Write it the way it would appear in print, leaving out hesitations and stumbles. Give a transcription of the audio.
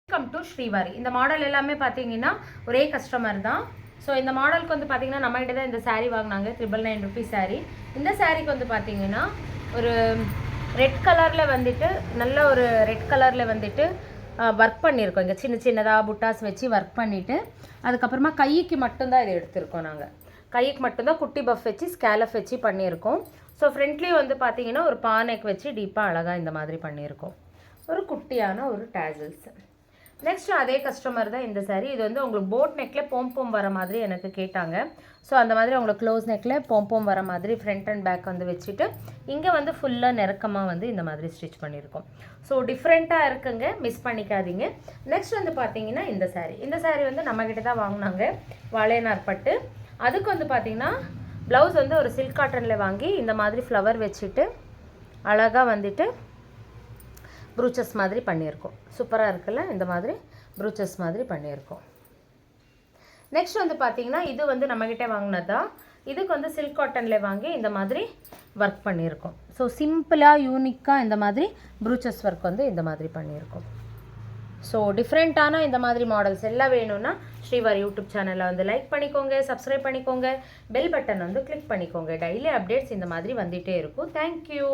Welcome to Srivari. இந்த model எல்லாமே பார்த்தீங்கன்னா ஒரே கஸ்டமர் தான். ஸோ இந்த மாடலுக்கு வந்து பார்த்தீங்கன்னா நம்மகிட்ட தான் இந்த சாரீ வாங்கினாங்க, 999 ருபீஸ் சாரீ. இந்த சாரீக்கு வந்து பார்த்தீங்கன்னா ஒரு ரெட் கலரில் வந்துட்டு நல்ல ஒரு ரெட் கலரில் வந்துட்டு ஒர்க் பண்ணியிருக்கோம். இங்கே சின்ன சின்னதாக புட்டாஸ் வச்சு ஒர்க் பண்ணிவிட்டு அதுக்கப்புறமா கைக்கு மட்டும்தான் இதை எடுத்திருக்கோம். நாங்கள் கைக்கு மட்டும்தான் குட்டி பஃப் வச்சு ஸ்கேலப் வச்சு பண்ணியிருக்கோம். ஸோ ஃப்ரண்ட்லேயும் வந்து பார்த்தீங்கன்னா ஒரு பானைக்கு வச்சு டீப்பாக அழகாக இந்த மாதிரி பண்ணியிருக்கோம். ஒரு குட்டியான ஒரு டேசல்ஸ். நெக்ஸ்ட் அதே கஸ்டமர் தான் இந்த சாரீ. இது வந்து உங்களுக்கு போட் நெக்கில் போம் வர மாதிரி எனக்கு கேட்டாங்க. ஸோ அந்த மாதிரி அவங்களுக்கு க்ளோஸ் நெக்கில் போம் வர மாதிரி ஃப்ரண்ட் அண்ட் பேக் வந்து வச்சுட்டு இங்கே வந்து ஃபுல்லாக நெருக்கமாக வந்து இந்த மாதிரி ஸ்டிச் பண்ணியிருக்கோம். ஸோ டிஃப்ரெண்ட்டாக இருக்குங்க, மிஸ் பண்ணிக்காதீங்க. நெக்ஸ்ட் வந்து பார்த்தீங்கன்னா இந்த சாரீ வந்து நம்மக்கிட்ட தான் வாங்கினாங்க, வாழையனார் பட்டு. அதுக்கு வந்து பார்த்தீங்கன்னா ப்ளவுஸ் வந்து ஒரு சில்க் காட்டனில் வாங்கி இந்த மாதிரி ஃப்ளவர் வச்சுட்டு அழகாக வந்துட்டு ப்ரூச்சஸ் மாதிரி பண்ணியிருக்கோம். சூப்பராக இருக்குல்ல, இந்த மாதிரி ப்ரூச்சஸ் மாதிரி பண்ணியிருக்கோம். நெக்ஸ்ட் வந்து பார்த்தீங்கன்னா இது வந்து நம்மக்கிட்ட வாங்கினதா. இதுக்கு வந்து சில்க் காட்டனில் வாங்கி இந்த மாதிரி ஒர்க் பண்ணியிருக்கோம். ஸோ சிம்பிளாக யூனிக்காக இந்த மாதிரி ப்ரூச்சஸ் ஒர்க் வந்து இந்த மாதிரி பண்ணியிருக்கோம். ஸோ டிஃப்ரெண்ட்டான இந்த மாதிரி மாடல்ஸ் எல்லாம் வேணும்னா ஸ்ரீவாரி யூடியூப் சேனலில் வந்து லைக் பண்ணிக்கோங்க, சப்ஸ்கிரைப் பண்ணிக்கோங்க, பெல் பட்டன் வந்து கிளிக் பண்ணிக்கோங்க. டெய்லி அப்டேட்ஸ் இந்த மாதிரி வந்துகிட்டே இருக்கும். தேங்க்யூ.